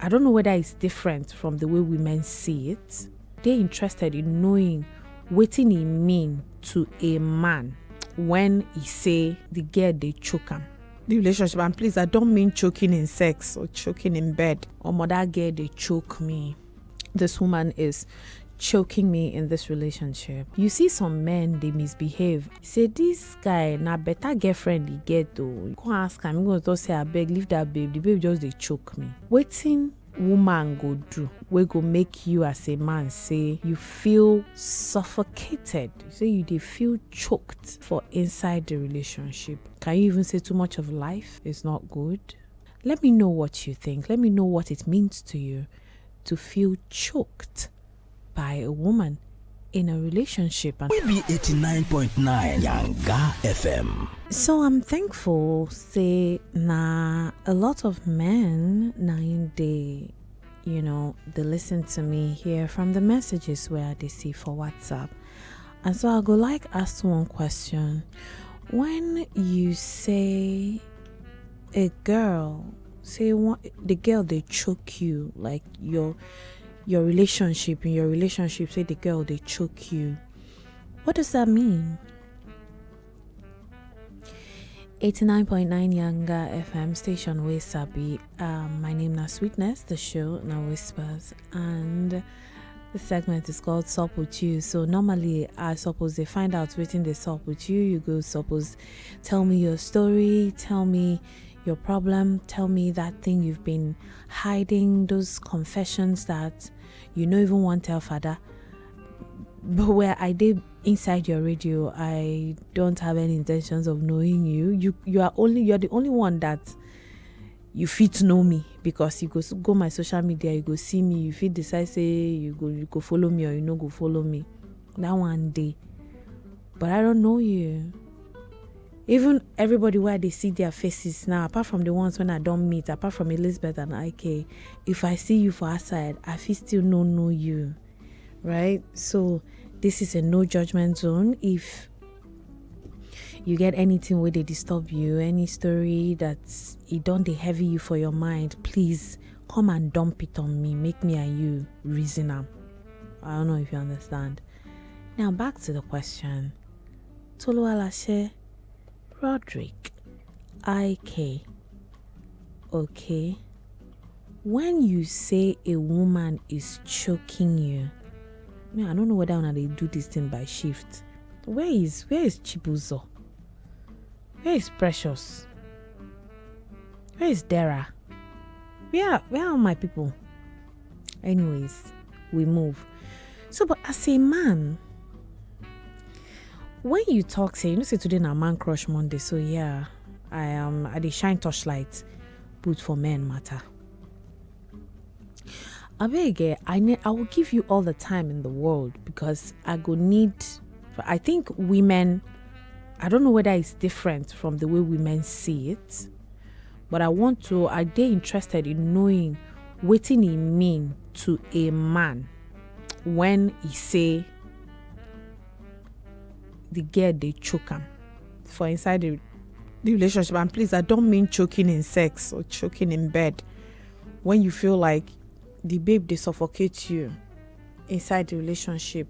I don't know whether it's different from the way women see it. They're interested in knowing wetin e mean to a man when he say the girl they choke him. The relationship, and please, I don't mean choking in sex or choking in bed. Or mother girl they choke me. This woman is choking me in this relationship. You see some men, they misbehave. Say this guy na better girlfriend he get though. Go ask him, he go just say I beg, leave that babe. The babe just they choke me. Wetin woman go do we go make you as a man say you feel suffocated, say you they feel choked for inside the relationship? Can you even say too much of life is not good? Let me know what you think. Let me know what it means to you to feel choked by a woman in a relationship. And We be 89.9 Yanga FM. so I'm thankful, say, a lot of men, they listen to me here from the messages where they see for WhatsApp. And so I go like ask one question. When you say a girl, the girl they choke you, like in your relationship, say the girl they choke you, what does that mean? 89.9 Yanga FM station where Sabi. My name is Sweetness, the show now whispers, and the segment is called Sup With You. So normally I suppose they find out waiting they sup with you. You go suppose tell me your story, tell me your problem, tell me that thing you've been hiding, those confessions that you don't even want to tell father. But where I did inside your radio, I don't have any intentions of knowing you. You're the only one that you fit know me, because you go my social media, you go see me, you fit decide say you go follow me or you no go follow me. That one day. But I don't know you. Even everybody where they see their faces now, apart from the ones when I don't meet, apart from Elizabeth and IK, if I see you for outside, I feel still know you. Right? So this is a no judgment zone. If you get anything where they disturb you, any story that's it don't they heavy you for your mind, please come and dump it on me. Make me and you reason up. I don't know if you understand. Now back to the question. Toluwalashe Roderick IK. Okay. When you say a woman is choking you, I don't know whether they do this thing by shift. Where is Chibuzo? Where is Precious? Where is Dara? Where are my people? Anyways, we move. So, but as a man, when you talk, say, say today na man crush Monday, so yeah, I am at the shine torchlight put for men matter. I will give you all the time in the world, because I think women, I don't know whether it's different from the way women see it, but are they interested in knowing wetin e mean to a man when he say the girl they choke him for inside the relationship. And please, I don't mean choking in sex or choking in bed. When you feel like the babe they suffocate you inside the relationship,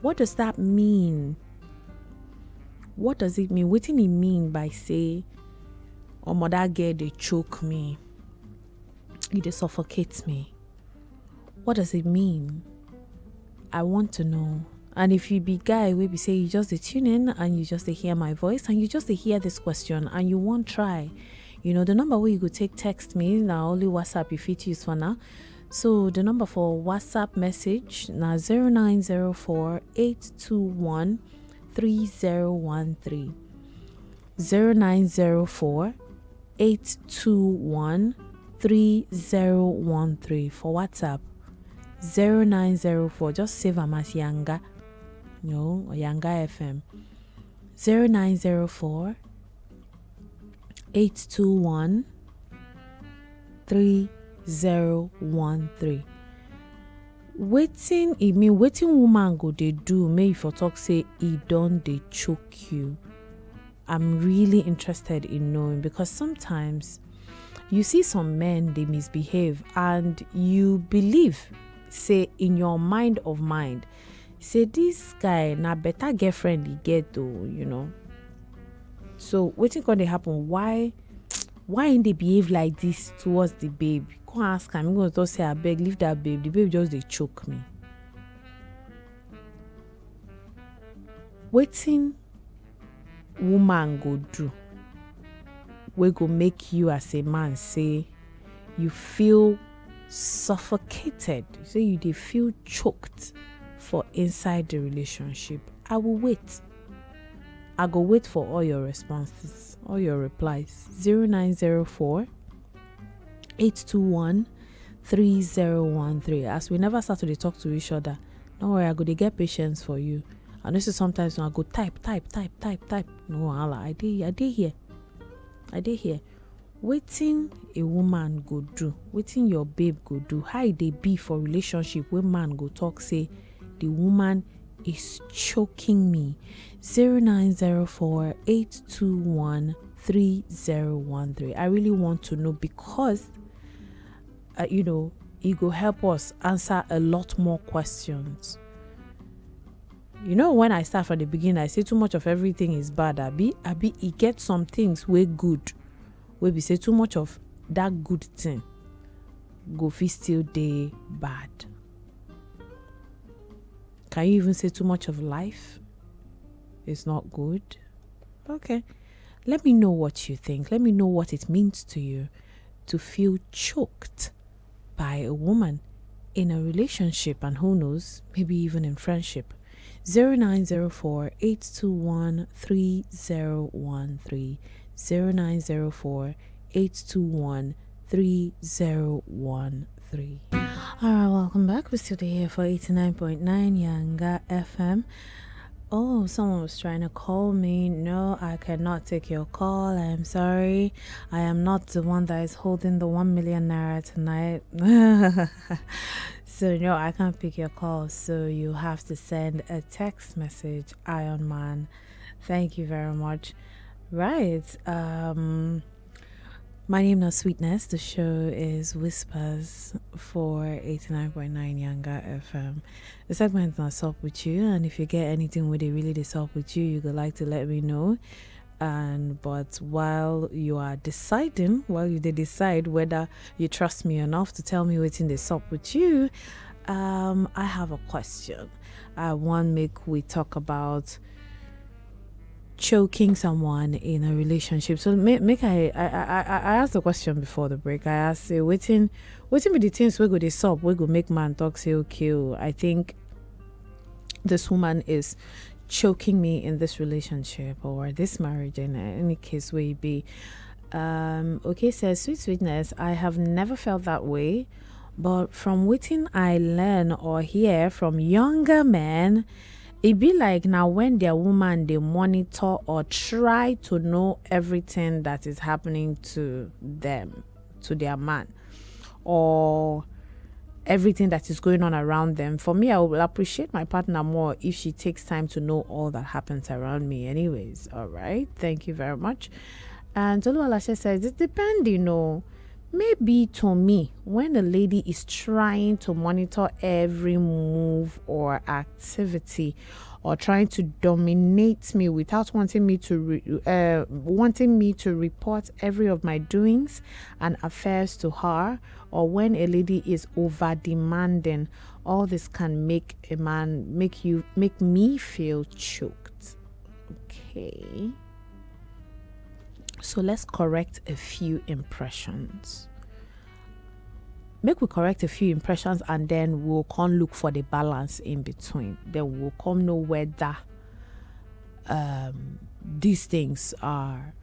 what does that mean? What does it mean? What do you mean by say, oh mother girl they choke me, they suffocate me? What does it mean? I want to know. And if you be guy, we be say you just tune in and you just hear my voice and you just hear this question and you won't try. The number where you could text me now, only WhatsApp if it use for now. So the number for WhatsApp message now 0904 821 3013. 0904 821 3013 for WhatsApp. 0904, just save them as Yanga. Or Yanga FM. 0904 821 3013. Wetin woman go they do? May for talk say he don't they choke you. I'm really interested in knowing, because sometimes You see some men, they misbehave, and you believe, say, in your mind of mind, say, this guy na better girlfriend he get though. So wetin can they happen? Why they behave like this towards the babe? Go ask him. I'm going to say, I beg, leave that babe. The babe just they choke me. Wetin woman go do? We go make you as a man say you feel suffocated. Say you dey feel choked for inside the relationship. I will wait. I go wait for all your responses, all your replies. 0904 821 3013. As we never start to talk to each other, don't worry, I go to get patience for you. And this is sometimes when I go type. No wahala, I dey here. Wetin a woman go do? Wetin your babe go do? How e dey be for relationship when man go talk say the woman is choking me? 0904 821 3013. I really want to know, because it go help us answer a lot more questions. When I start from the beginning, I say too much of everything is bad. Abi, it gets some things way good. We be say too much of that good thing go fit still dey bad. Can you even say too much of life is not good? Okay. Let me know what you think. Let me know what it means to you to feel choked by a woman in a relationship, and who knows, maybe even in friendship. 0904 821 3013. 0904 821 3013. Alright, welcome back. We're still here for 89.9 Yanga FM. Oh, someone was trying to call me. No, I cannot take your call. I am sorry. I am not the one that is holding the 1 million naira tonight. So no, I can't pick your call. So you have to send a text message. Iron Man. Thank you very much. Right. My name is Sweetness. The show is Whispers for 89.9 Yanga FM. The segment is not up with you, and if you get anything where they really up with you, you could like to let me know. But while you decide whether you trust me enough to tell me what's in this up with you, I have a question. I want we talk about choking someone in a relationship. So I asked the question before the break. I asked, say, waiting be the things we go this up, we go make man talk, say, okay, I think this woman is choking me in this relationship or this marriage, in any case where it be. Okay, says Sweetness, I have never felt that way, but from wetin I learn or hear from younger men, it be like now when their woman they monitor or try to know everything that is happening to them, to their man, or everything that is going on around them. For me, I will appreciate my partner more if she takes time to know all that happens around me anyways. All right, thank you very much. And Tolu Alashe says it depends, maybe to me, when a lady is trying to monitor every move or activity, or trying to dominate me without wanting me to report every of my doings and affairs to her, or when a lady is over demanding, all this can make me feel choked. Okay. So let's correct a few impressions. Make we correct a few impressions, and then we'll come look for the balance in between. Then we'll come know whether these things are,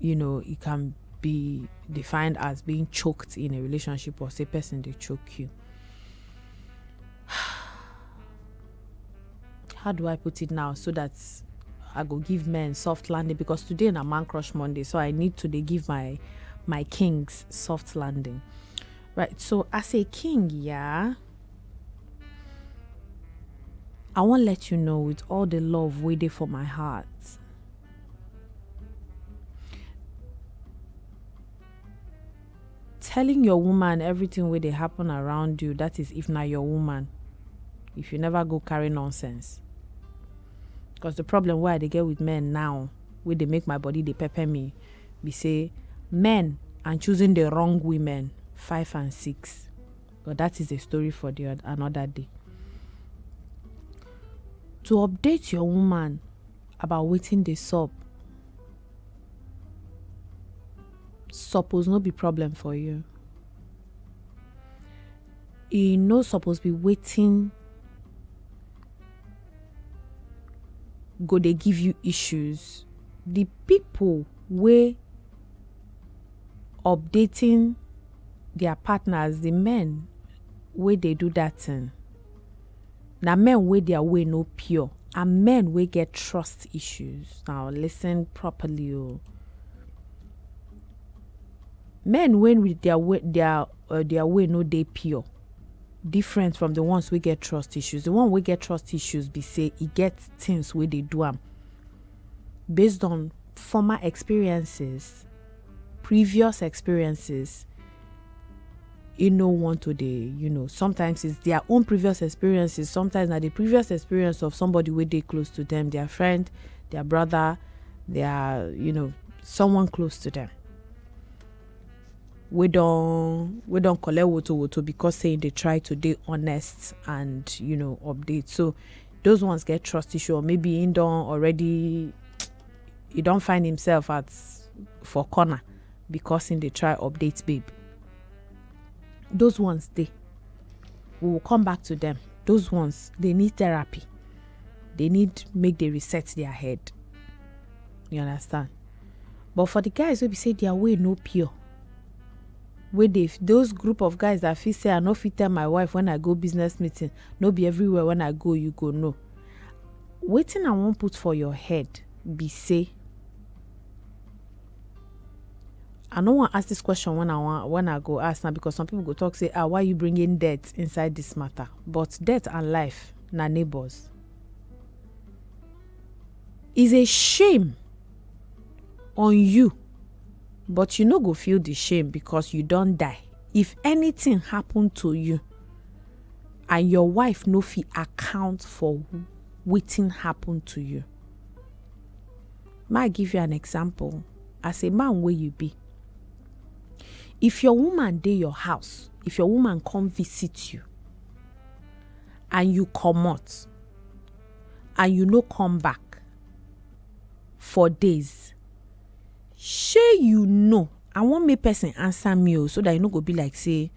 it can be defined as being choked in a relationship, or say person they choke you. How do I put it now so that I go give men soft landing? Because today na Man Crush Monday, so I need to give my kings soft landing. Right, so as a king, I want to let you know with all the love waiting for my heart. telling your woman everything where they happen around you, that is if not your woman. If you never go carry nonsense. Because the problem where they get with men now, where they make my body, they pepper me, we say men are choosing the wrong women, 5 and 6. But that is a story for another day. To update your woman about wetin dey sup suppose no be problem for you. E no suppose be wetin go dey give you issues. The people wey updating their partners, the men wey dey do that thing, na men wey their way no pure, and men wey get trust issues. Now listen properly. Men when with their way no dey pure, different from the ones wey get trust issues. The one wey get trust issues be say e get things wey they do am based on former experiences, previous experiences. You know, want to sometimes it's their own previous experiences, sometimes na the previous experience of somebody where they close to them, their friend, their brother, their someone close to them. We don't collect woto because saying they try to be honest and update. So those ones get trust issue, or maybe he don't find himself for corner because they try update babe. Those ones we will come back to them. Those ones, they need therapy. They need make they reset their head. You understand? But for the guys who be say their way no pure, where those group of guys that feel say I no fit tell my wife when I go business meeting, no be everywhere when I go you go no. Wetin I won't put for your head be say, I don't want to ask this question when I go ask now, because some people go talk say, why you bringing death inside this matter? But death and life na neighbors. Is a shame on you, but you no go feel the shame because you don't die. If anything happened to you and your wife no fit account for wetin happened to you. Might give you an example. As a man where you be, if your woman dey your house, if your woman come visit you and you comot and you no come back for days, shey you know, I want me person answer me so that you no go be like say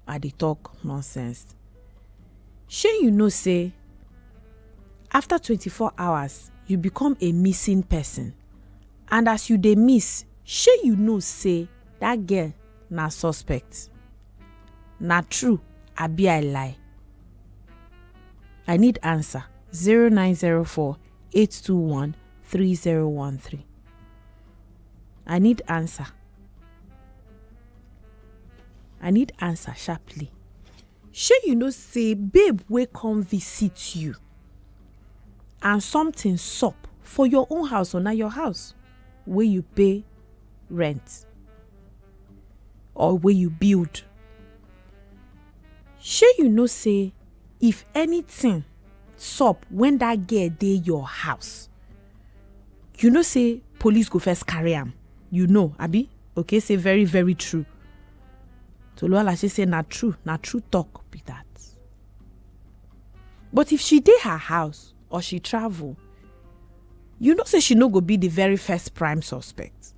I dey talk nonsense. Shey you know say after 24 hours you become a missing person, and as you dey miss, shey you know say that girl na suspect. Na true, abi I lie? I need answer. 0904-821-3013. I need answer. I need answer sharply. Shey you know say babe wey come visit you and something sup for your own house, or na your house where you pay rent or where you build. Shey you know say if anything sup when that girl dey your house, you know say police go first carry am. You know, abi? Okay, say very, very true. Toluala, she say na true talk be that. But if she dey her house or she travel, you know say she no go be the very first prime suspect.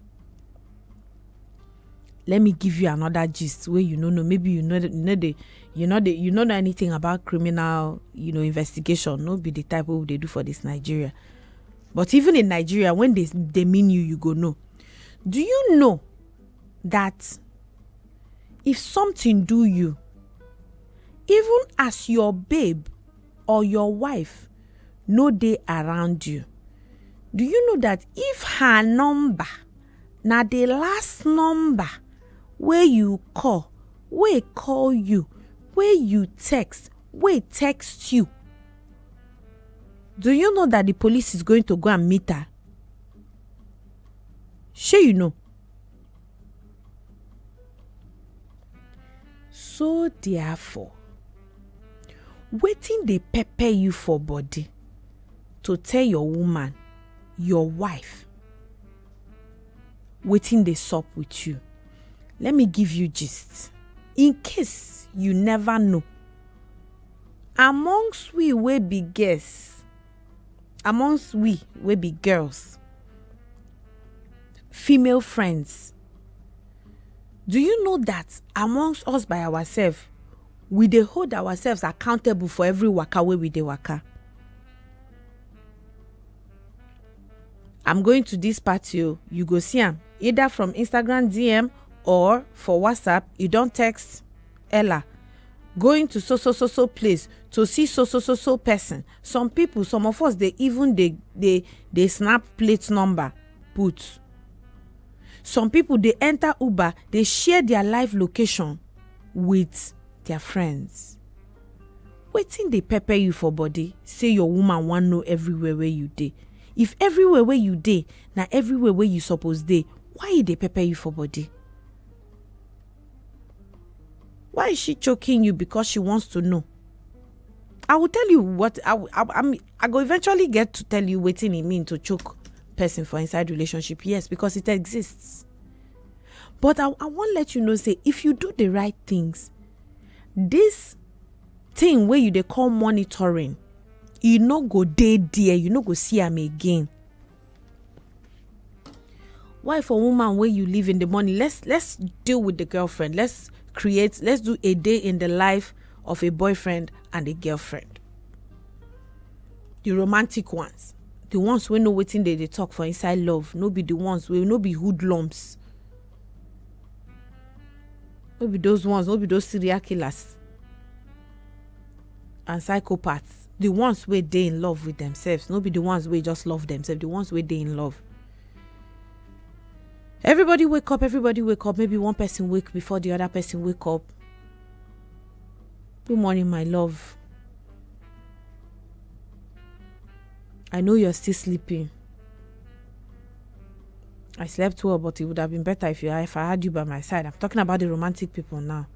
Let me give you another gist where you know maybe you know anything about criminal investigation. No be the type of they do for this Nigeria. But even in Nigeria, when they mean you go know. Do you know that if something do you, even as your babe or your wife no dey around you, do you know that if her number na the last number where you call you, where you text you, do you know that the police is going to go and meet her? Sure, you know. So therefore, wetin dey pepper you for body to tell your woman, your wife, wetin dey sup with you? Let me give you gist. In case you never know, amongst we wey be girls, female friends, do you know that amongst us by ourselves, we dey hold ourselves accountable for every waka wey we dey waka? I'm going to this party, you go see am either from Instagram DM or for WhatsApp. You don't text Ella, going to so place to see so person. Some people, some of us, they even they snap plate number put. Some people, they enter Uber, they share their live location with their friends. Wetin dey pepper you for body? Say your woman want know everywhere where you dey. If everywhere where you dey, na everywhere where you suppose dey, why e dey pepper you for body? Why is she choking you because she wants to know? I will tell you what I go eventually get to tell you wetin e mean to choke person for inside relationship. Yes, because it exists. But I want let you know, say, if you do the right things, this thing where you dey call monitoring, you no go dey there, you no go see am again. Why for woman where you live in the morning? Let's deal with the girlfriend. Let's do a day in the life of a boyfriend and a girlfriend. The romantic ones, the ones wey know wetin they talk for inside love, no be the ones wey no be hoodlums. No be those ones, no be those serial killers and psychopaths. The ones where they in love with themselves, no be the ones where just love themselves, the ones where they in love. Everybody wake up. Maybe one person wake before the other person wake up. Good morning, my love. I know you're still sleeping. I slept well, but it would have been better if I had you by my side. I'm talking about the romantic people now.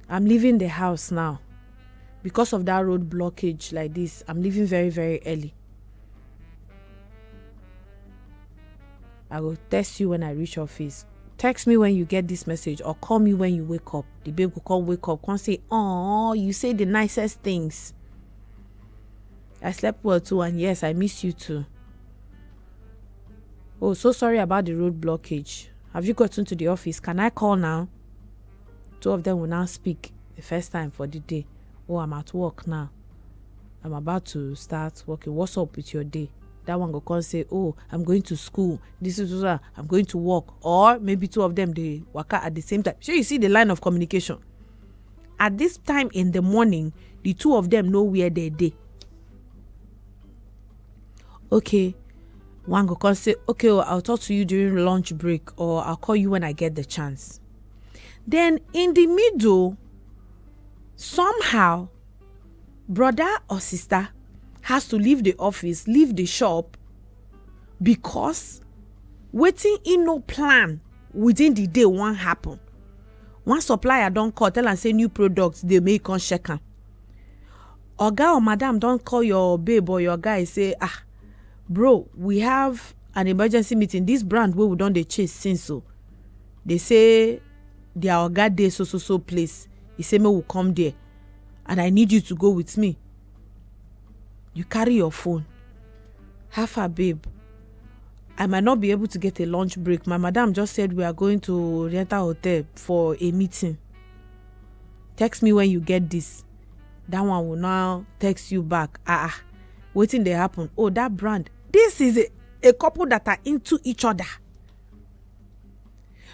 I'm leaving the house now. Because of that road blockage like this, I'm leaving very, very early. I will text you when I reach office. Text me when you get this message or call me when you wake up. The babe will come wake up, come say, "Oh, you say the nicest things. I slept well too, and yes, I miss you too. Oh, so sorry about the road blockage. Have you gotten to the office? Can I call now?" Two of them will now speak the first time for the day. "Oh, I'm at work now. I'm about to start working. What's up with your day?" That one go come say, "Oh, I'm going to school. This is I'm going to work." Or maybe two of them, they work out at the same time. So you see the line of communication. At this time in the morning, the two of them know where they dey. Okay. One go come say, "Okay, well, I'll talk to you during lunch break, or I'll call you when I get the chance." Then in the middle, somehow, brother or sister has to leave the office, leave the shop, because wetin e no plan within the day won't happen. One supplier don't call, tell and say new products, they may come check am. Oga or madam don't call your babe or your guy, say, "Bro, we have an emergency meeting. This brand where we don't dey chase since so. They say their oga dey so place. He say me will come there, and I need you to go with me." You carry your phone. "How far, babe? I might not be able to get a lunch break. My madam just said we are going to Oriental Hotel for a meeting. Text me when you get this." That one will now text you back. Wetin dey happen? "Oh, that brand." This is a couple that are into each other.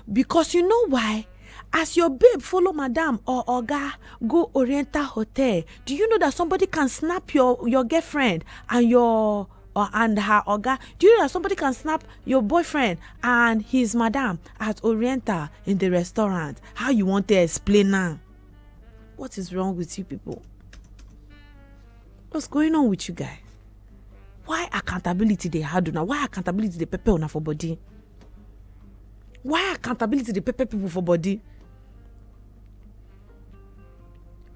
Because you know why? As your babe follow madam or oga go Oriental Hotel, do you know that somebody can snap your girlfriend and and her oga? Do you know that somebody can snap your boyfriend and his madam at Oriental in the restaurant? How you want to explain now? What is wrong with you people? What's going on with you guys? Why accountability dey hard una? Why accountability dey pepper una for body? Why accountability dey pepper people for body?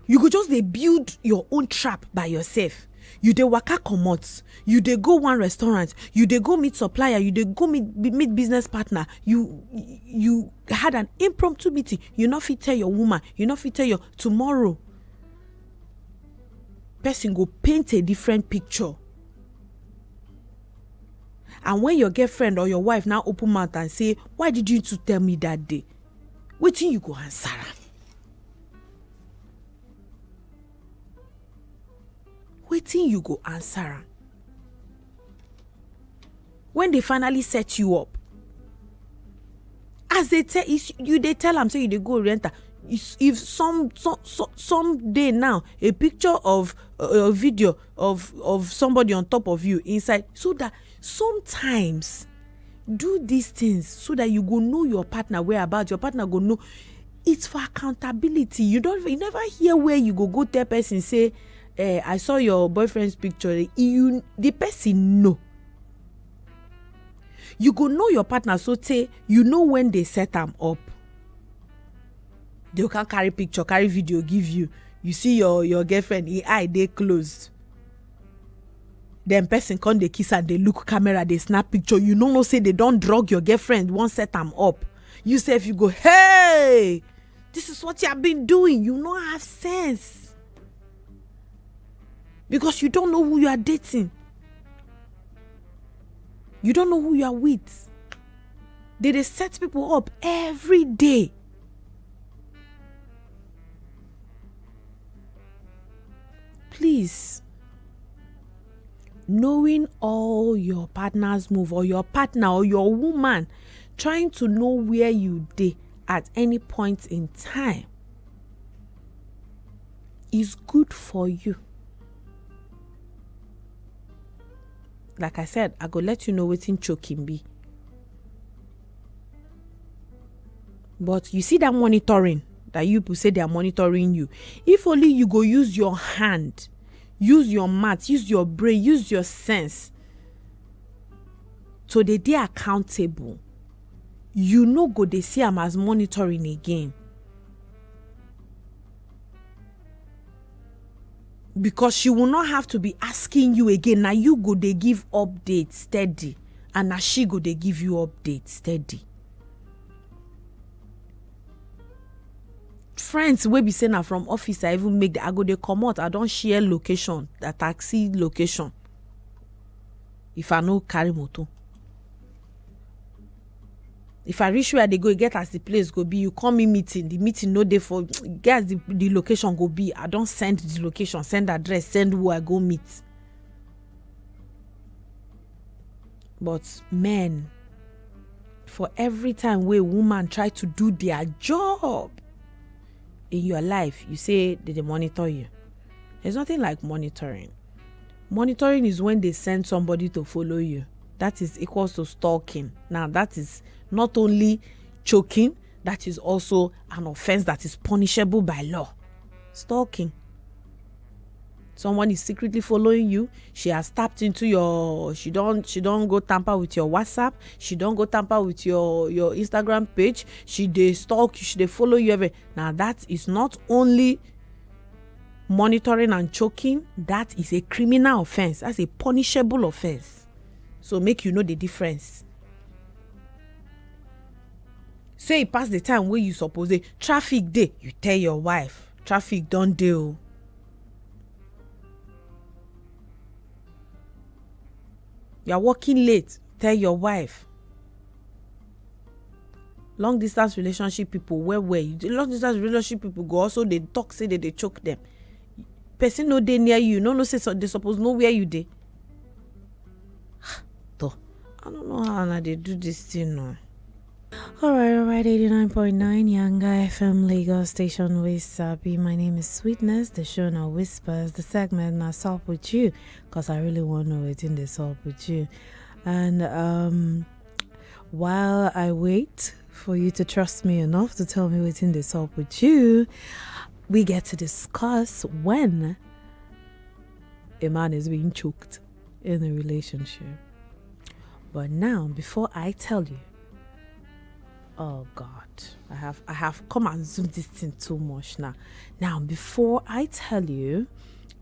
You go just dey build your own trap by yourself. You dey waka comot, you dey go one restaurant, you dey go meet supplier, you dey go meet business partner, you had an impromptu meeting, you no fit tell your woman, you no fit tell your tomorrow. Person go paint a different picture. And when your girlfriend or your wife now open mouth and say, why did you two tell me that day? Wetin you go answer am? Wetin you go answer am? When they finally set you up, as they tell you, they tell am say you dey go renter. If some day now a picture of a video of somebody on top of you inside, so that sometimes do these things so that you go know your partner whereabouts. Your partner go know. It's for accountability. You never hear where you go tell person say, I saw your boyfriend's picture. The person know. You go know your partner, so say you know when they set them up. They can carry picture, carry video, give you. You see your girlfriend, eye they closed. Then person come they kiss and they look camera, they snap picture. You know say they don't drug your girlfriend, won't set them up. You say if you go, hey, this is what you have been doing. You don't have sense. Because you don't know who you are dating. You don't know who you are with. They set people up every day. Please, knowing all your partner's move, or your partner or your woman, trying to know where you dey at any point in time is good for you. Like I said, I go let you know wetin choking be. But you see that monitoring, that you people say they are monitoring you. If only you go use your hand, use your math, use your brain, use your sense, so they accountable. You no go they see them as monitoring again. Because she will not have to be asking you again. Now you go they give updates steady, and now she go they give you updates steady. Friends wey be saying na from office, I even make I go they come out, I don't share location, that taxi location. If I no carry motor, if I reach where they go, get as the place go be, you call me meeting. The meeting no day for get the location go be. I don't send the location, send address, send who I go meet. But men, for every time where woman try to do their job in your life, you say they monitor you. There's nothing like monitoring. Monitoring is when they send somebody to follow you. That is equals to stalking. Now that is not only choking, that is also an offense that is punishable by law. Stalking. Someone is secretly following you. She has tapped into your, she don't go tamper with your WhatsApp. She don't go tamper with your Instagram page. She they stalk you, she they follow you every. Now that is not only monitoring and choking, that is a criminal offense. That's a punishable offense. So make you know the difference. Say it pass the time where you suppose the traffic day, you tell your wife, traffic don't deal. You're working late, tell your wife. Long distance relationship people, where were you? The long distance relationship people go also they talk, say that they choke them. Person no dey near you, no say so they suppose know where you dey. Though I don't know how they do this thing now. Alright, 89.9 Yanga FM Lagos station with Sabi. My name is Sweetness. The show now whispers. The segment now solve with you, cause I really want to know what's in the solve with you. And while I wait for you to trust me enough to tell me what's in the solve with you, we get to discuss when a man is being choked in a relationship. But now, before I tell you Oh God, I have come and zoomed this thing too much now. Now, before I tell you,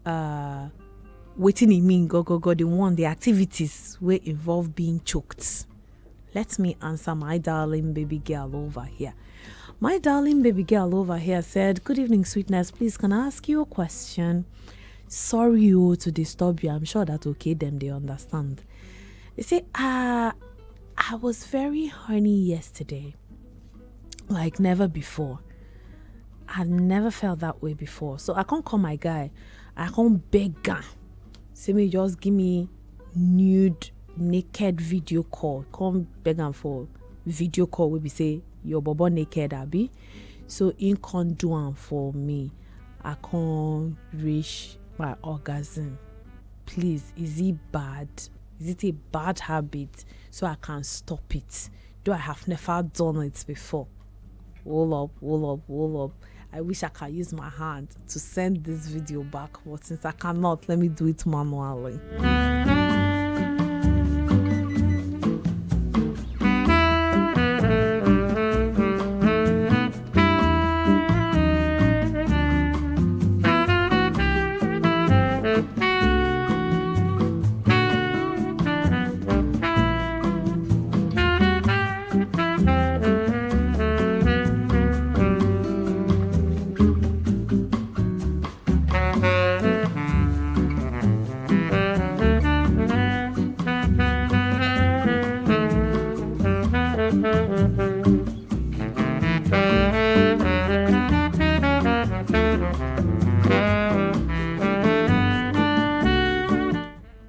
wetin e mean go the activities wey involve being choked, let me answer my darling baby girl over here. My darling baby girl over here said, "Good evening, sweetness. Please, can I ask you a question? Sorry to disturb you. I'm sure that okay, them they understand." They say, I was very horny yesterday, like never before. I never felt that way before. So I can't call my guy. I can't beg him. Say me just give me nude, naked video call. Come beg him for video call. We be say your bobo naked, Abi. So he can't do am for me. I can't reach my orgasm. Please, is it bad? Is it a bad habit? So I can stop it. Though I have never done it before. Hold up. I wish I could use my hand to send this video back, but since I cannot, let me do it manually.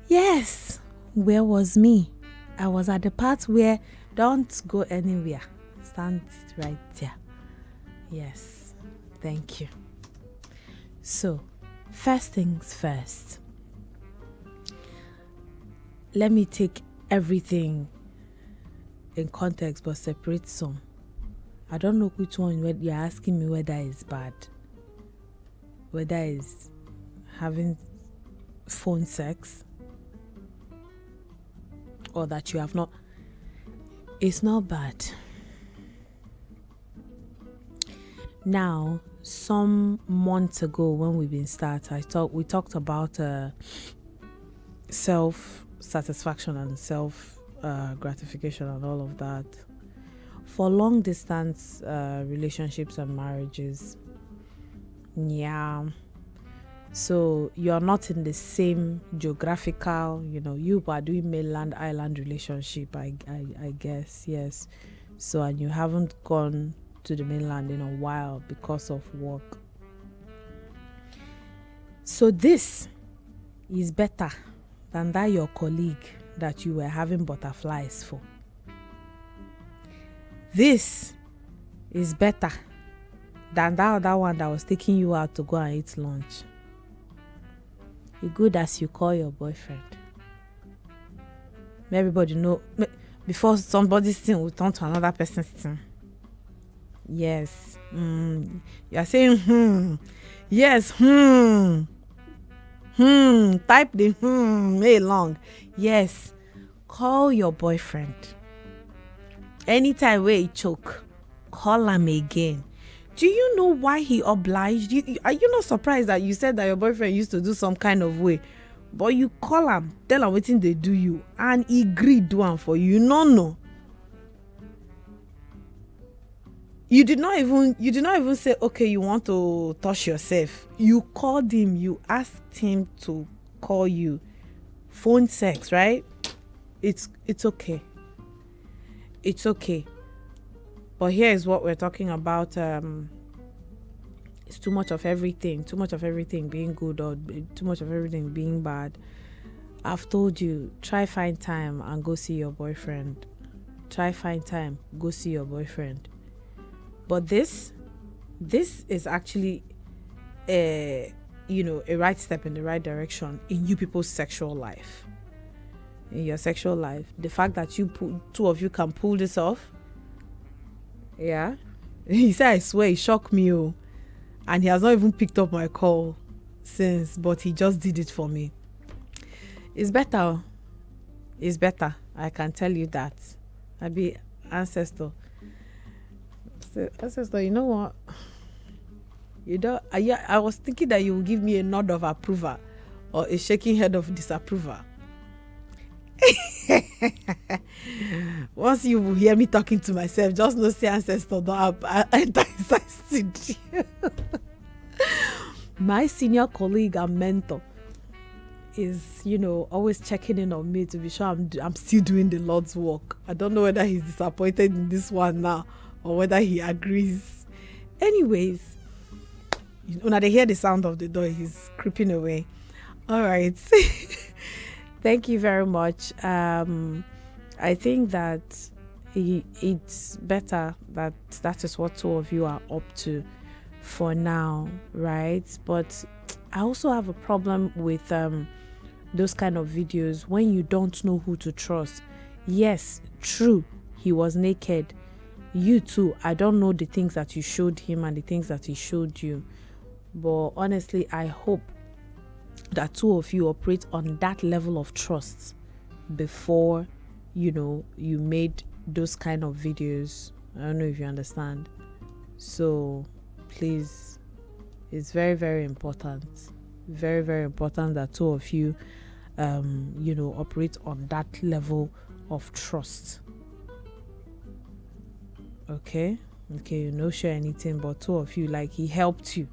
Yes, where was me? I was at the part where don't go anywhere. Stand right there. Yes, thank you. So, first things first. Let me take everything in context but separate some. I don't know which one you're asking me whether it's bad. Whether it's having phone sex or that you have not. It's not bad. Now, some months ago when we we talked about self-satisfaction and self-gratification and all of that. For long distance relationships and marriages, so you're not in the same geographical, you are doing mainland island relationship, I guess, yes. So, and you haven't gone to the mainland in a while because of work. So this is better than that your colleague that you were having butterflies for. This is better than that other one that was taking you out to go and eat lunch. It's good as you call your boyfriend. Everybody know before somebody's thing will turn to another person's thing. Yes. You are saying yes. Type the hey long. Yes. Call your boyfriend. Anytime where he choke, call him again. Do you know why he obliged you? Are you not surprised that you said that your boyfriend used to do some kind of way? But you call him, tell him wetin they do you, and he agreed do one for you. No. You did not even say, okay, you want to touch yourself. You called him, you asked him to call you. Phone sex, right? It's okay. It's okay. But here is what we're talking about. It's too much of everything being good or too much of everything being bad. I've told you, try find time and go see your boyfriend. But this is actually a right step in the right direction in you people's sexual life. In your sexual life, the fact that two of you can pull this off. Yeah, he said, I swear, it shocked me, and he has not even picked up my call since, but he just did it for me. It's better. I can tell you that. I be ancestor. Ancestor, you know what? You don't. I was thinking that you will give me a nod of approval or a shaking head of disapproval. Once you hear me talking to myself, just know say ancestor don't enter inside studio. My senior colleague and mentor is, always checking in on me to be sure I'm still doing the Lord's work. I don't know whether he's disappointed in this one now or whether he agrees. Anyways, when they hear the sound of the door, he's creeping away. All right. Thank you very much. I think that it's better that is what two of you are up to for now, right? But I also have a problem with those kind of videos when you don't know who to trust. Yes, true, he was naked. You too, I don't know the things that you showed him and the things that he showed you. But honestly, I hope that two of you operate on that level of trust before, you made those kind of videos. I don't know if you understand. So please, it's very, very important. Very, very important that two of you, operate on that level of trust. Okay, you no share anything, but two of you, like, he helped you,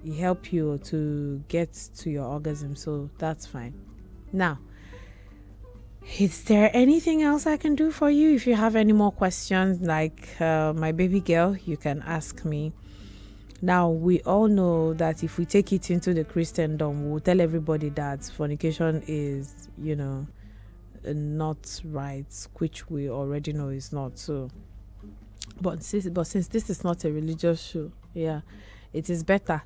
he helped you to get to your orgasm, so that's fine. Now, is there anything else I can do for you? If you have any more questions, like my baby girl, you can ask me. Now, we all know that if we take it into the Christendom, we'll tell everybody that fornication is, not right, which we already know is not. So, but since this is not a religious show, it is better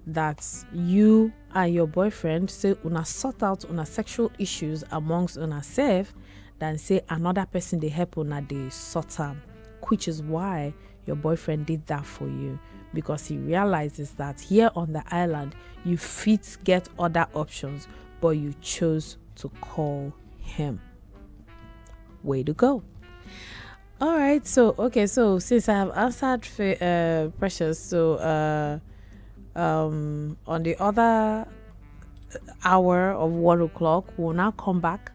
that you and your boyfriend say una sort out una sexual issues amongst una self than say another person they help una they sort am, which is why your boyfriend did that for you, because he realizes that here on the island you fit get other options, but you chose to call him. Way to go. All right, so since I have answered for Precious, so on the other hour of 1 o'clock, we'll now come back,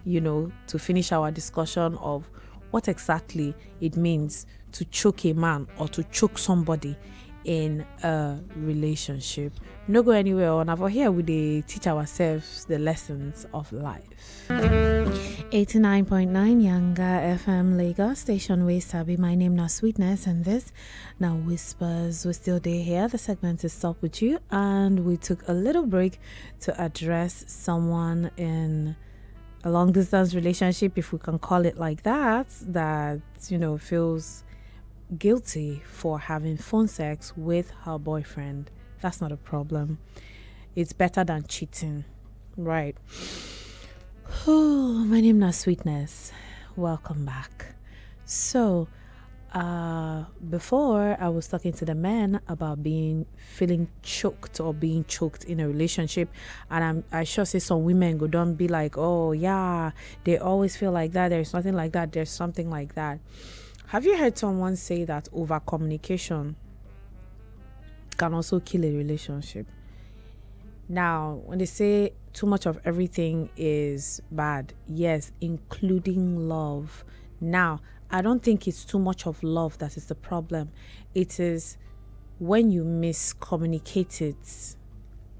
to finish our discussion of what exactly it means to choke a man or to choke somebody in a relationship. No go anywhere. On over here, we teach ourselves the lessons of life. 89.9 Yanga FM Lagos station with Sabi. My name now Sweetness, and this now Whispers. We're still there here. The segment is Stop With You, and we took a little break to address someone in a long distance relationship, if we can call it like that, feels guilty for having phone sex with her boyfriend. That's not a problem. It's better than cheating, right? My name is Sweetness. Welcome back. So, before I was talking to the men about feeling choked or being choked in a relationship, and I sure say some women go don't be like, oh yeah, they always feel like that. There's nothing like that. There's something like that. Have you heard someone say that over communication can also kill a relationship? Now, when they say too much of everything is bad, yes, including love. Now, I don't think it's too much of love that is the problem. It is when you miscommunicate it,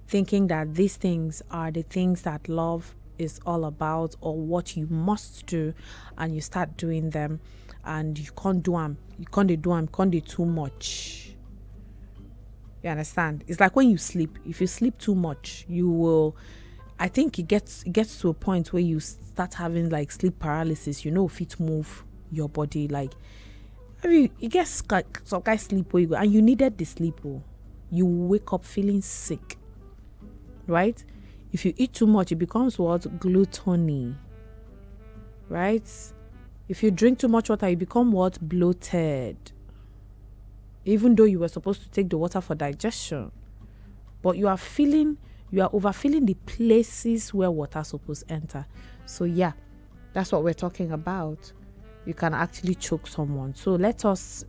thinking that these things are the things that love is all about or what you must do, and you start doing them and you can't do them. You can't do too much. You understand? It's like when you sleep. If you sleep too much, you will, I think it gets to a point where you start having like sleep paralysis. If it move your body, like you get some kind of sleep where you go and you needed the sleep, you wake up feeling sick, right? If you eat too much, it becomes what? Gluttony, right? If you drink too much water, you become what? Bloated. Even though you were supposed to take the water for digestion, but you are overfilling the places where water is supposed to enter. So yeah, that's what we're talking about. you can actually choke someone. So let us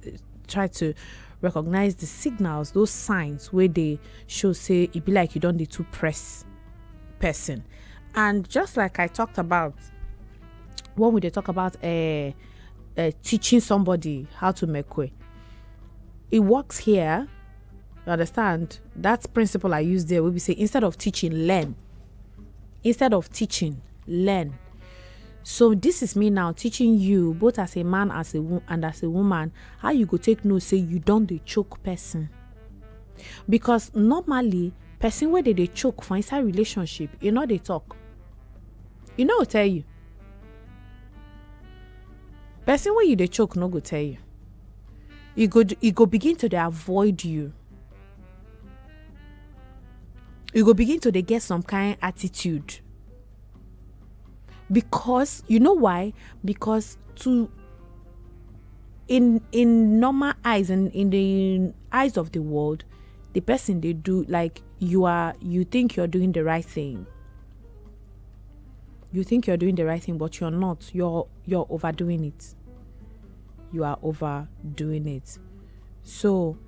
try to recognize the signals, those signs where they show say it be like you don't need to press person. And just like I talked about when we talk about teaching somebody how to make way, it works here. You understand? That principle I use there will be say instead of teaching, learn. Instead of teaching, learn. So this is me now teaching you both as a man and as a woman how you go take note say you don't dey choke person. Because normally person where they choke for inside relationship, you know they talk. You know tell you. Person where you they choke no go tell you. You go begin to they avoid you. You go begin to they get some kind of attitude. Because you know why? Because in normal eyes and in the eyes of the world, the person they do like you think you're doing the right thing. You think you're doing the right thing, but you're not. You're overdoing it. You are overdoing it. So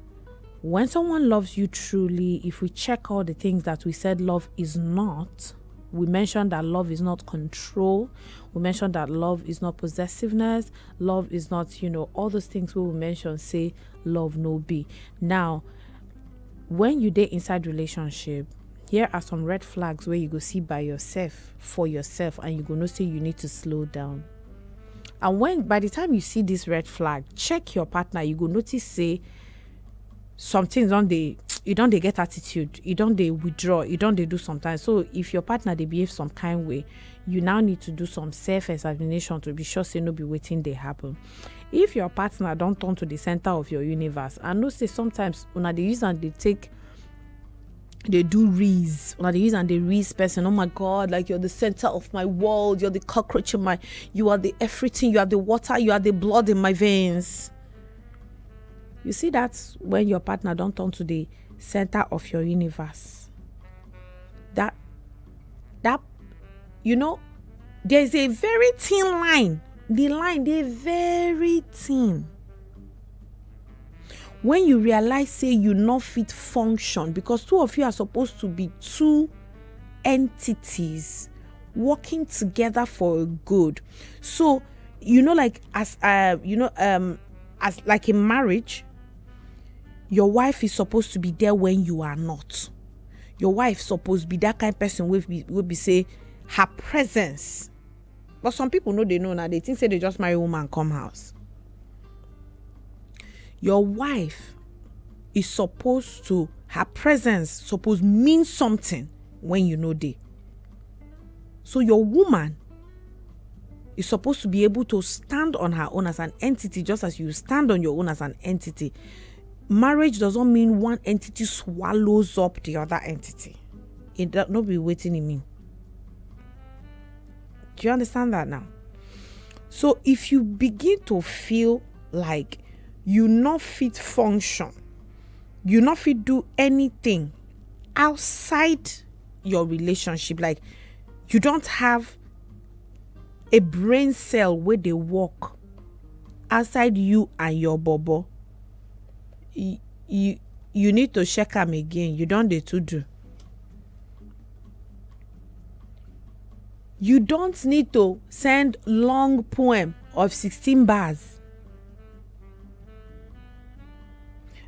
when someone loves you truly, if we check all the things that we said love is not, we mentioned that love is not control. We mentioned that love is not possessiveness. Love is not, all those things we will mention say love no be. Now, when you date inside relationship, here are some red flags where you go see by yourself, for yourself, and you go know say you need to slow down. And by the time you see this red flag, check your partner, you go notice say some things you don't they get attitude, you don't they withdraw, you don't they do sometimes. So if your partner they behave some kind way, you now need to do some self-examination to be sure say no be waiting they happen. If your partner don't turn to the center of your universe, and no say sometimes when they use and they do rees, when they use and they rees person, oh my God, like you're the center of my world, you're the cockroach in you are the everything, you are the water, you are the blood in my veins. You see, that's when your partner don't turn to the center of your universe. That there's a very thin line. The line, they're very thin. When you realize, say, you not fit function, because two of you are supposed to be two entities working together for a good. So, like as like in marriage, your wife is supposed to be there when you are not. Your wife supposed to be that kind of person will be say her presence. But some people know they know now. They think say they just marry a woman come house. Your wife is supposed to, her presence supposed mean something when you know they. So your woman is supposed to be able to stand on her own as an entity, just as you stand on your own as an entity. Marriage doesn't mean one entity swallows up the other entity. It does not be waiting in me. Do you understand that now? So if you begin to feel like you not fit function, you not fit do anything outside your relationship, like you don't have a brain cell where they work outside you and your bobo, you need to check them again. You don't need to do. You don't need to send long poem of 16 bars.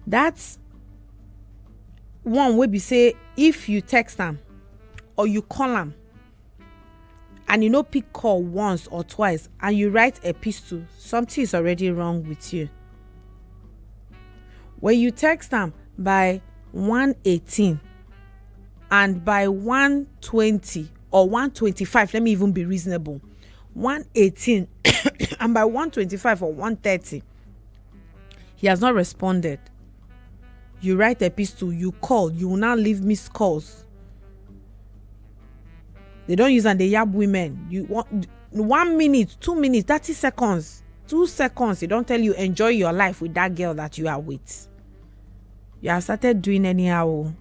That's one way be say if you text them or you call them and you pick call once or twice and you write a epistle, something is already wrong with you. When you text them by 1:18 and by 1:20 or 1:25, let me even be reasonable, 1:18 and by 1:25 or 1:30 he has not responded, you write a epistle, you call, you will now leave missed calls. They don't use and they yab women. You want 1 minute, 2 minutes, 30 seconds, 2 seconds. They don't tell you enjoy your life with that girl that you are with. You have started doing anyhow.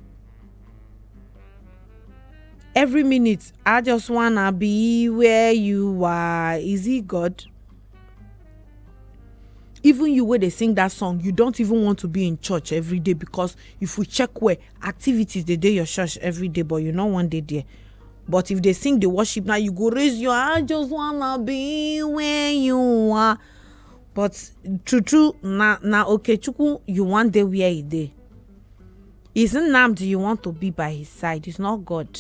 Every minute, I just wanna be where you are. Is it God? Even you where they sing that song, you don't even want to be in church every day, because if we check where activities they do your church every day, but you know one day there. But if they sing the worship now, you go raise your I just wanna be where you are. But true, na okay, chuku, you want there where he dey. Isn't Namdi you want to be by his side? It's not God.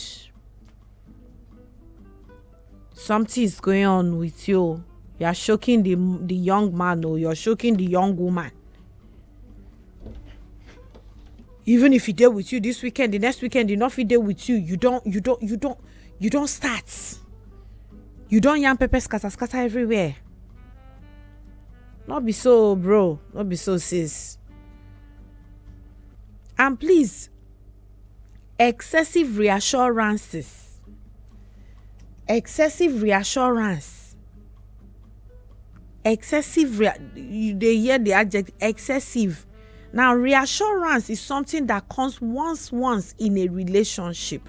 Something is going on with you. You are shocking the young man, or you're shocking the young woman. Even if he deal with you this weekend, the next weekend, enough he deal with you, you don't start. You don't yam pepper scatter everywhere. Not be so, bro. Not be so, sis. And please, excessive reassurance. You they hear the adjective excessive. Now, reassurance is something that comes once in a relationship.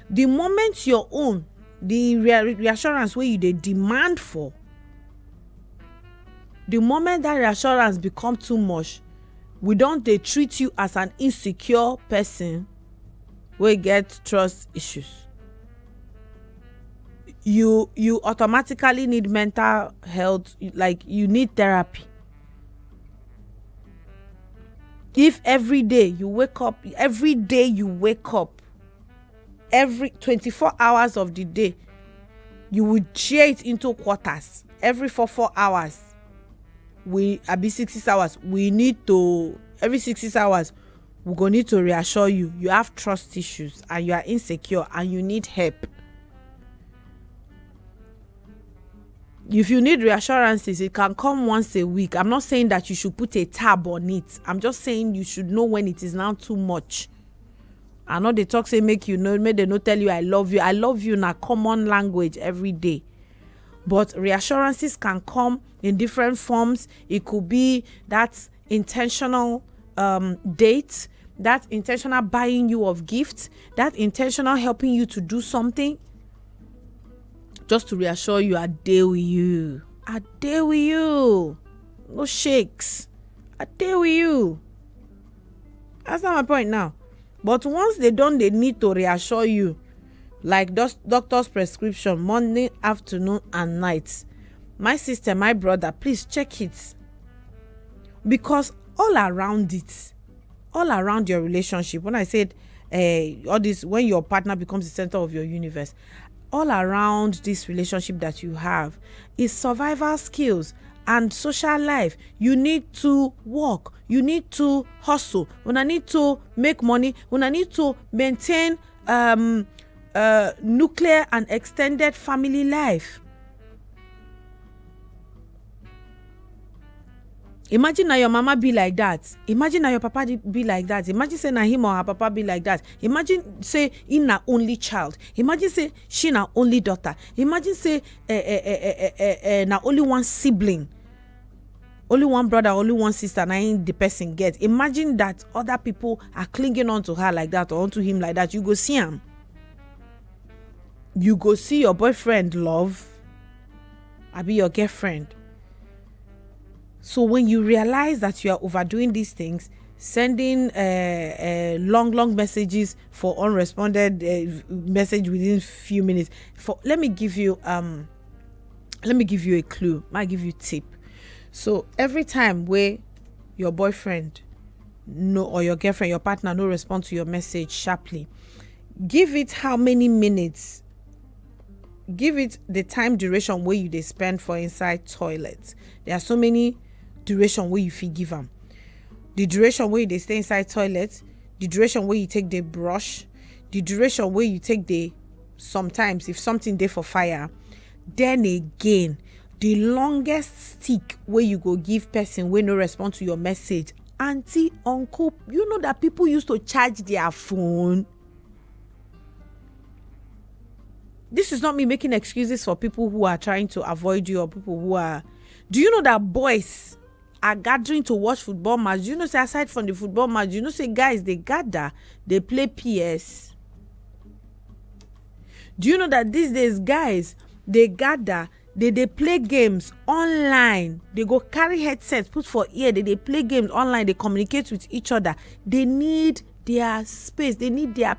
The moment your own, the reassurance where you they demand for, the moment that reassurance become too much, they treat you as an insecure person where get trust issues. You automatically need mental health, like you need therapy. If every day you wake up, every 24 hours of the day, you would share it into quarters. Every 4 hours, we be 6 hours. We need to, every 6 hours, we're going to need to reassure you. You have trust issues and you are insecure and you need help. If you need reassurances, it can come once a week. I'm not saying that you should put a tab on it. I'm just saying you should know when it is now too much. I know they talk say make you know, make they not tell you I love you. I love you in a common language every day. But reassurances can come in different forms. It could be that intentional date, that intentional buying you of gifts, that intentional helping you to do something. Just to reassure you, I deal with you. I deal with you. No shakes. I deal with you. That's not my point now. But once they need to reassure you, like doctor's prescription, morning, afternoon, and night. My sister, my brother, please check it. Because all around your relationship, when I said all this, when your partner becomes the center of your universe, all around this relationship that you have is survival skills and social life. You need to work. You need to hustle. When I need to make money, when I need to maintain nuclear and extended family life. Imagine now your mama be like that. Imagine now your papa be like that. Imagine say now him or her papa be like that. Imagine say he na only child. Imagine say she na only daughter. Imagine say na only one sibling, only one brother, only one sister. Now the person gets. Imagine that other people are clinging on to her like that or onto him like that. You go see him. You go see your boyfriend love. I be your girlfriend. So when you realize that you are overdoing these things, sending long messages for unresponded message within few minutes. Let me give you a clue. Might give you a tip. So every time where your boyfriend or your girlfriend, your partner no respond to your message sharply, give it how many minutes. Give it the time duration where you they spend for inside toilets. There are so many duration where you feel give them. The duration where they stay inside toilet, the duration where you take the brush, the duration where you take the sometimes if something there for fire, then again the longest stick where you go give person when no respond to your message. Auntie, uncle, you know that people used to charge their phone. This is not me making excuses for people who are trying to avoid you or people who are. Do you know that boys are gathering to watch football match? Do you know, say aside from the football match, you know, say guys, they gather, they play PS. Do you know that these days, guys, they gather, they play games online. They go carry headsets, put for ear. They play games online. They communicate with each other. They need their space. They need their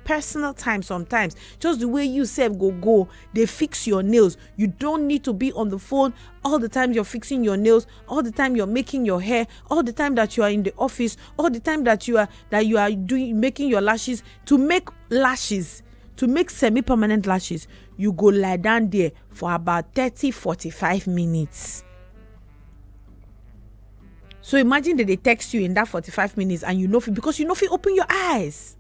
personal time sometimes. Just the way you self go. They fix your nails. You don't need to be on the phone all the time. You're fixing your nails. All the time you're making your hair. All the time that you are in the office. All the time that you are making your lashes. To make lashes, to make semi-permanent lashes, you go lie down there for about 30-45 minutes. So imagine that they text you in that 45 minutes and because you know if you open your eyes.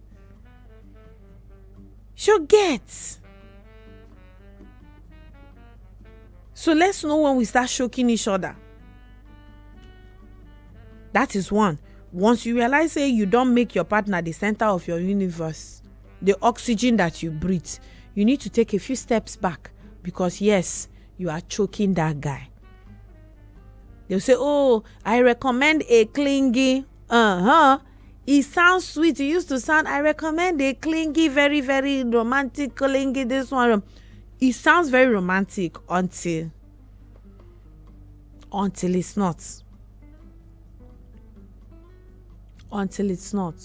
Sure get. So let's know when we start choking each other. That is one. Once you realize you don't make your partner the center of your universe, the oxygen that you breathe, you need to take a few steps back, because yes, you are choking that guy. They'll say, oh, I recommend a clingy. It sounds sweet. It used to sound, I recommend a clingy, very, very romantic clingy. This one, it sounds very romantic until it's not. Until it's not.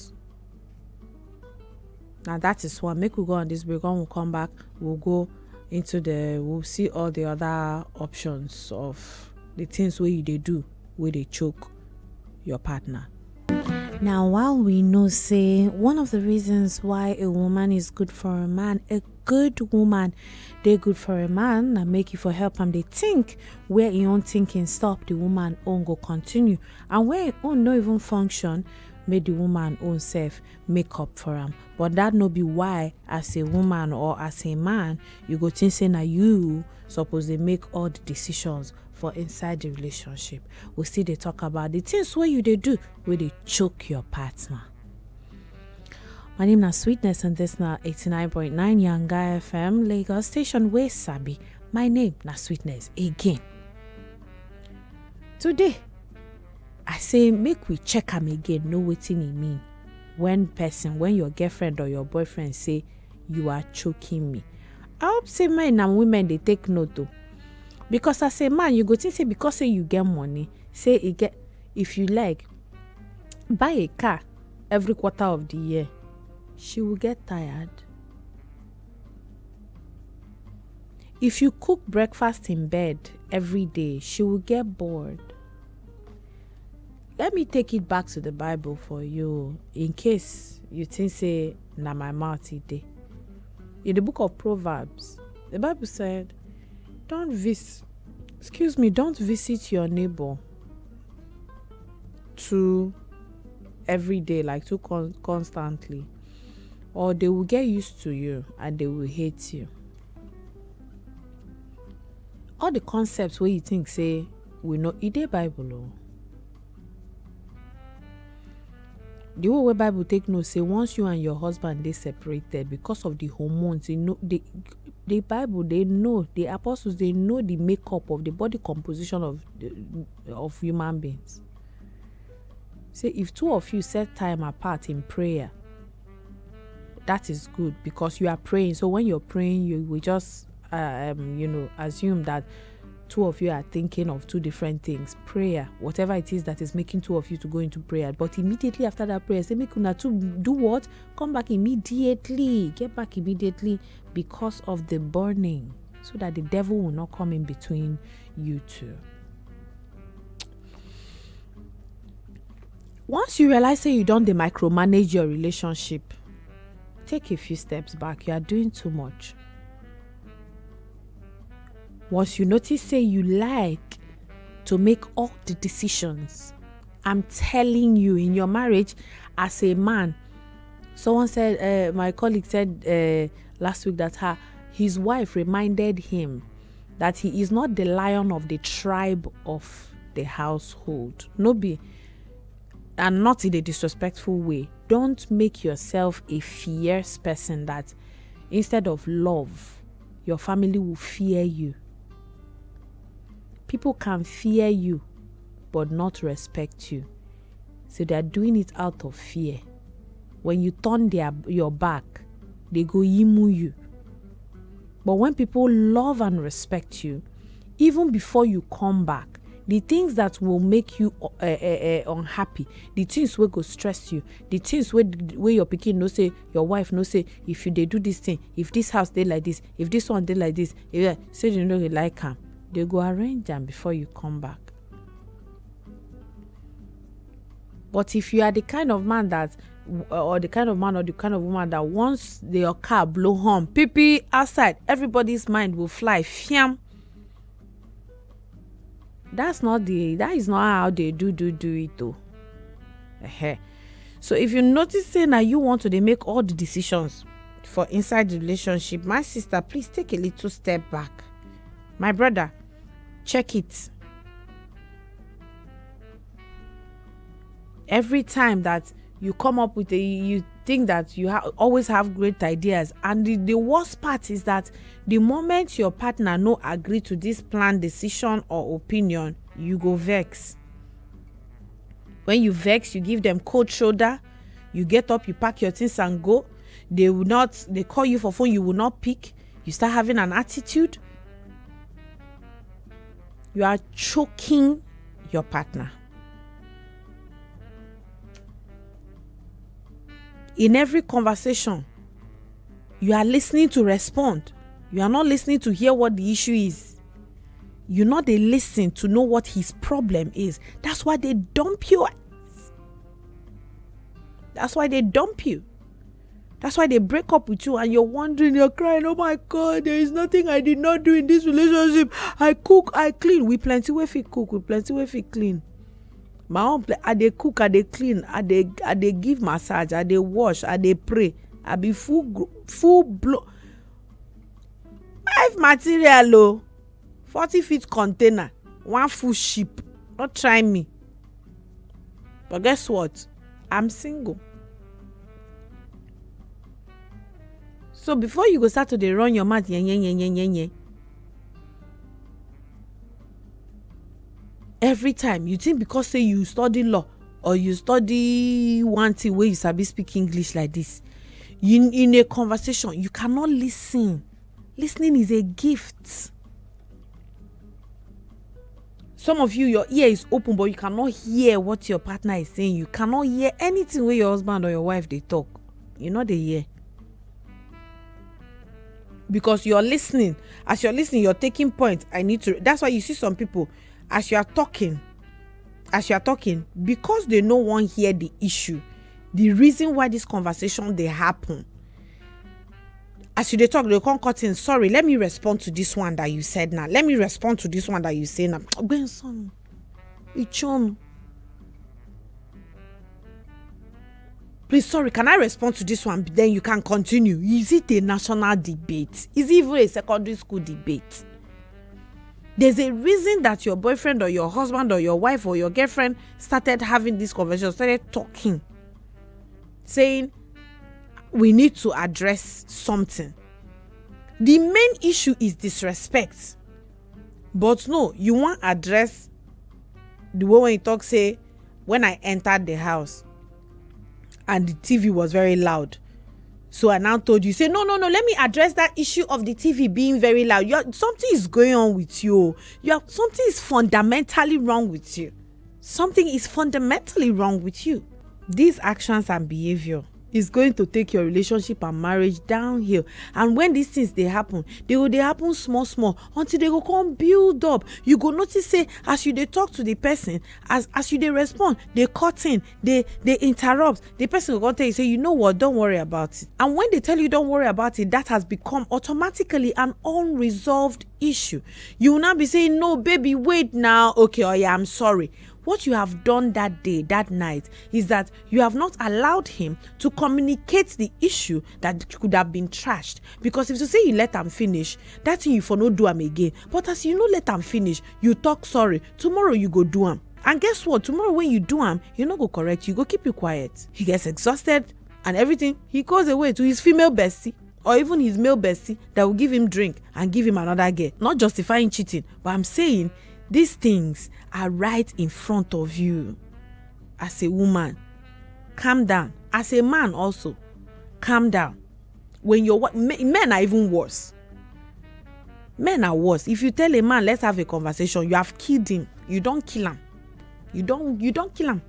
Now that is one. Make we go on this break. When we come back, we'll see all the other options of the things where they do, where they choke your partner. Now, while we know, say, one of the reasons why a woman is good for a man, a good woman, they're good for a man, and make you for help and they think where your own thinking stop, the woman own go continue. And where your own no even function, make the woman own self make up for him. But that no be why, as a woman or as a man, you go think say na you suppose they make all the decisions for inside the relationship. We still they talk about the things where you they do where they choke your partner. My name is Sweetness and this na 89.9 Yanga FM Lagos station where Sabi. My name is Sweetness again. Today I say make we check am again, know wetin e mean when your girlfriend or your boyfriend say you are choking me. I hope say men and women they take note though. Because as a man, you go think say because say you get money, say you get, if you like, buy a car every quarter of the year, she will get tired. If you cook breakfast in bed every day, she will get bored. Let me take it back to the Bible for you, in case you think say na my mouth today. In the book of Proverbs, the Bible said, don't visit your neighbor too every day, like too constantly, or they will get used to you and they will hate you. All the concepts where you think say we know it dey Bible o. The way Bible take note say once you and your husband they separated because of the hormones, the Bible, they know, the apostles, they know the makeup of the body composition of human beings. Say if two of you set time apart in prayer, that is good because you are praying. So when you're praying, you will just assume that two of you are thinking of two different things. Prayer, whatever it is that is making two of you to go into prayer. But immediately after that prayer, say make una to do what? Come back immediately. Get back immediately because of the burning, so that the devil will not come in between you two. Once you realize that you don't micromanage your relationship, take a few steps back. You are doing too much. Once you notice say you like to make all the decisions, I'm telling you, in your marriage as a man, someone said, my colleague said last week that his wife reminded him that he is not the lion of the tribe of the household. And not in a disrespectful way. Don't make yourself a fierce person that instead of love, your family will fear you. People can fear you, but not respect you. So they are doing it out of fear. When you turn your back, they go yimu you. But when people love and respect you, even before you come back, the things that will make you unhappy, the things wey go stress you, the things wey your pikin know say, your wife know say, if you dey do this thing, if this house dey like this, if this one dey like this, say you no dey like am, they go arrange am before you come back. But if you are the kind of man that, or the kind of man or the kind of woman that once your car blow horn, pee outside, everybody's mind will fly, fiam. That is not how they do it though. So if you notice say now you want to make all the decisions for inside the relationship, my sister, please take a little step back. My brother, check it. Every time that you come up with you think that you always have great ideas, and the worst part is that the moment your partner no agree to this plan, decision or opinion, you go vex. When you vex, you give them cold shoulder, you get up, you pack your things and go. They call you for phone, you will not pick. You start having an attitude. You are choking your partner. In every conversation, you are listening to respond. You are not listening to hear what the issue is. You know they listen to know what his problem is. That's why they dump you. That's why they dump you. That's why they break up with you and you're wondering, you're crying, oh my God, there is nothing I did not do in this relationship. I cook, I clean. We plenty way fi cook, we plenty way fi clean. My own I dey cook, I dey clean, I dey give massage, I dey wash, I dey pray. I be full blow. 5 material 40 feet container, 1 full ship. Not try me. But guess what? I'm single. So before you go start to dey run your mouth, every time you think because say you study law or you study one thing where you sabi speak English like this, in a conversation you cannot listen. Listening is a gift. Some of you, your ear is open but you cannot hear what your partner is saying. You cannot hear anything where your husband or your wife they talk. You know they hear. Because you're listening. As you're listening, you're taking points. That's why you see some people, as you are talking, because they no one hear the issue, the reason why this conversation they happen. As you they talk, they can't cut in. Sorry, let me respond to this one that you said now. Let me respond to this one that you say now. Please, sorry, can I respond to this one? Then you can continue. Is it a national debate? Is it even a secondary school debate? There's a reason that your boyfriend or your husband or your wife or your girlfriend started having this conversation, started talking, saying, we need to address something. The main issue is disrespect. But no, you want to address the way when you talk, say, when I entered the house and the TV was very loud. So I now told you, say, no, let me address that issue of the TV being very loud. Something is going on with you. Something is fundamentally wrong with you. Something is fundamentally wrong with you. These actions and behavior is going to take your relationship and marriage downhill. And when these things they happen small until they go come build up. You go notice, say, as you they talk to the person, as you they respond, they cut in, they interrupt. The person will go tell you, say, you know what, don't worry about it. And when they tell you don't worry about it, that has become automatically an unresolved issue. You will not be saying, no baby, wait now, okay, oh yeah, I'm sorry. What you have done that day, that night, is that you have not allowed him to communicate the issue that could have been trashed. Because if you say you let him finish, that thing you for no do him again. But as you know let him finish, you talk sorry. Tomorrow you go do him. And guess what? Tomorrow when you do him, you not go correct. You go keep you quiet. He gets exhausted and everything. He goes away to his female bestie or even his male bestie that will give him drink and give him another girl. Not justifying cheating, but I'm saying these things are right in front of you. As a woman, calm down. As a man also, calm down. When you're men are even worse. Men are worse. If you tell a man, let's have a conversation, you have killed him. You don't kill him. You don't kill him.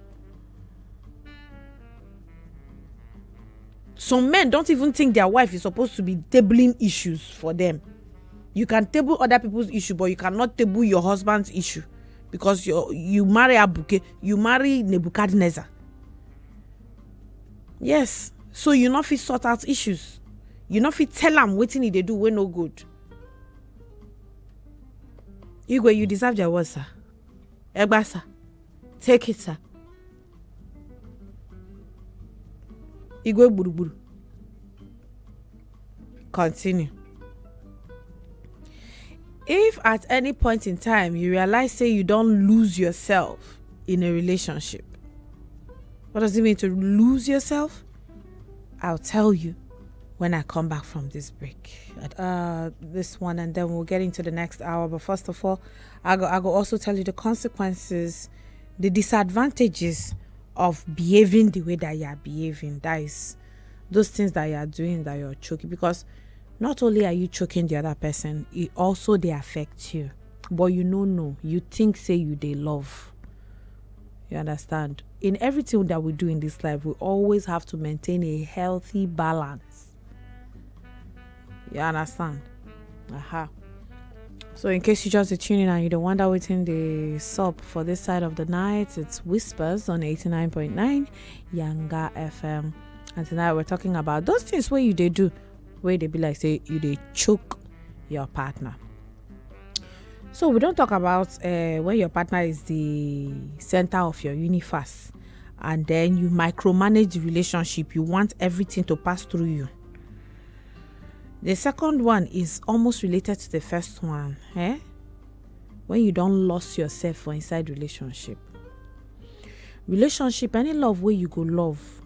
Some men don't even think their wife is supposed to be tabling issues for them. You can table other people's issue, but you cannot table your husband's issue, because you marry Abuke, you marry Nebuchadnezzar. Yes. So you not fit sort out issues. You not fit tell them wetin they do when no good. Igwe, you deserve your word, sir. Egba, sir. Take it, sir. Igwe Buruburu. Continue. If at any point in time you realize, say, you don't lose yourself in a relationship, what does it mean to lose yourself? I'll tell you when I come back from this break. This one, and then we'll get into the next hour. But first of all, I go also tell you the consequences, the disadvantages of behaving the way that you are behaving. That is those things that you are doing that you're choking. Because not only are you choking the other person, it also they affect you. But you know, you think, say, you they love. You understand? In everything that we do in this life, we always have to maintain a healthy balance. You understand? So in case you just tuning in and you don't wonder what's in the sub for this side of the night, it's Whispers on 89.9 Yanga FM. And tonight we're talking about those things where you they do, where they be like, say, you they choke your partner. So we don't talk about when your partner is the center of your universe and then you micromanage the relationship. You want everything to pass through you. The second one is almost related to the first one. When you don't lose yourself for inside relationship. Relationship, any love where you go love,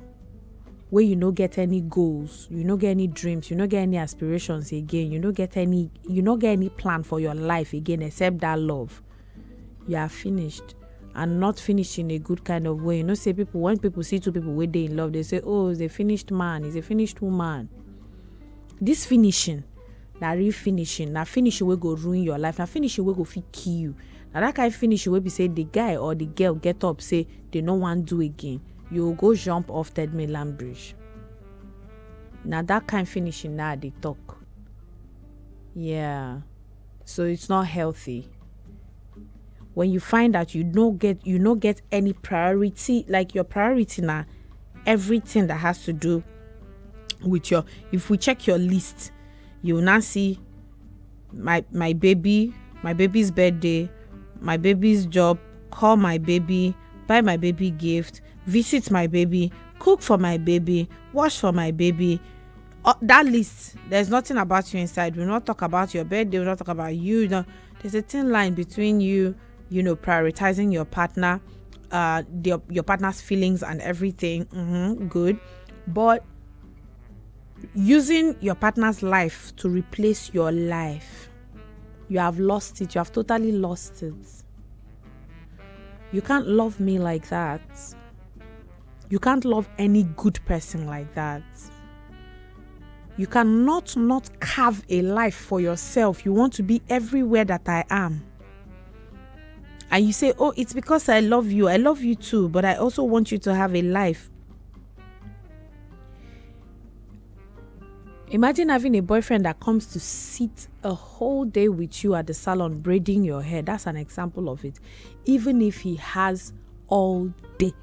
where you no get any goals, you no get any dreams, you no get any aspirations again, you no get any plan for your life again except that love. You are finished, and not finished in a good kind of way. You know, say people, when people see two people where they in love, they say, oh, it's a finished man, it's a finished woman. This finishing, that real finishing, now finishing will go ruin your life, now finishing will go fit kill you. Now that kind of finishing will be say the guy or the girl get up, say they no want do again. You go jump off Third Mainland Bridge. Now that kind of finishing now they talk. Yeah. So it's not healthy. When you find that you no get any priority, like your priority now, everything that has to do with your, if we check your list, you will now see my baby's birthday, my baby's job, call my baby, buy my baby gift, visit my baby, cook for my baby, wash for my baby. That list, there's nothing about you inside. We'll not talk about your birthday, we'll not talk about you. There's a thin line between you, prioritizing your partner, your partner's feelings and everything. Good. But using your partner's life to replace your life, you have lost it. You have totally lost it. You can't love me like that. You can't love any good person like that. You cannot not carve a life for yourself. You want to be everywhere that I am. And you say, oh, it's because I love you. I love you too, but I also want you to have a life. Imagine having a boyfriend that comes to sit a whole day with you at the salon braiding your hair. That's an example of it. Even if he has all day.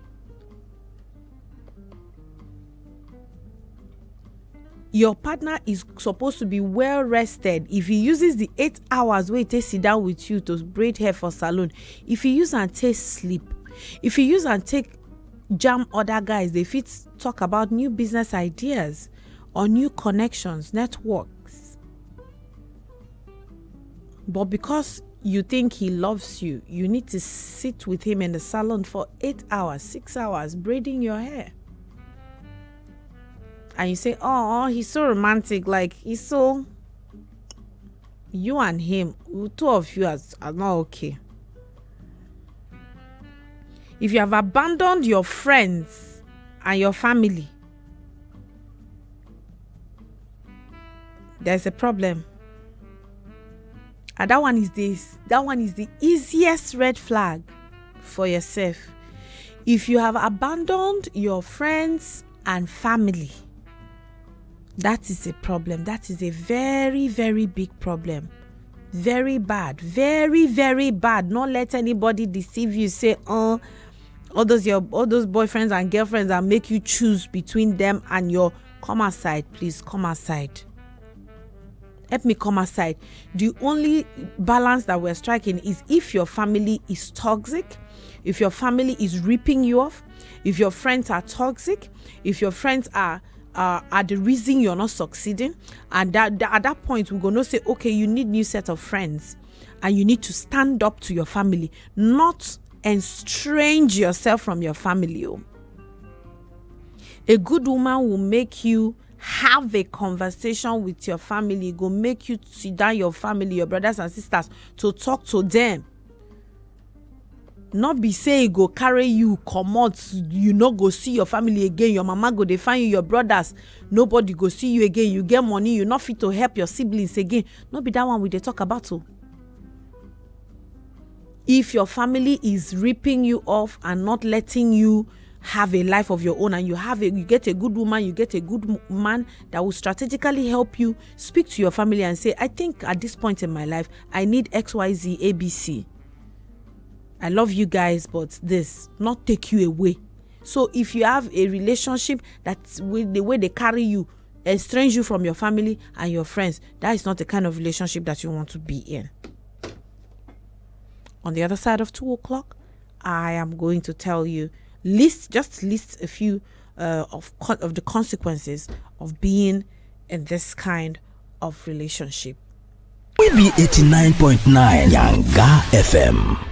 Your partner is supposed to be well rested. If he uses the 8 hours where he takes sit down with you to braid hair for salon, if he use and take sleep, if he use and take jam other guys, they fit talk about new business ideas or new connections, networks. But because you think he loves you, you need to sit with him in the salon for 8 hours, 6 hours, braiding your hair. And you say, oh, he's so romantic. Like, he's so... You and him, two of you are not okay. If you have abandoned your friends and your family, there's a problem. And that one is the easiest red flag for yourself. If you have abandoned your friends and family, that is a problem. That is a very, very big problem. Very bad. Very, very bad. Not let anybody deceive you. Say, all those boyfriends and girlfriends that make you choose between them and your... Come aside, please. Come aside. Help me come aside. The only balance that we're striking is if your family is toxic, if your family is ripping you off, if your friends are toxic, if your friends are the reason you're not succeeding, and at that point we're going to say, okay, you need new set of friends and you need to stand up to your family, not estrange yourself from your family. A good woman will make you have a conversation with your family, go make you sit down your family, your brothers and sisters, to talk to them. Not be say go carry you, come out, you not go see your family again. Your mama go, they find you, your brothers, nobody go see you again. You get money, you not fit to help your siblings again. Not be that one we they talk about. If your family is ripping you off and not letting you have a life of your own, and you get a good woman, you get a good man that will strategically help you, speak to your family and say, I think at this point in my life, I need XYZ ABC. I love you guys, but this not take you away. So if you have a relationship that's with the way they carry you, estrange you from your family and your friends, that is not the kind of relationship that you want to be in. On the other side of 2 o'clock, I am going to tell you, list a few of the consequences of being in this kind of relationship. We be 89.9 Yanga FM.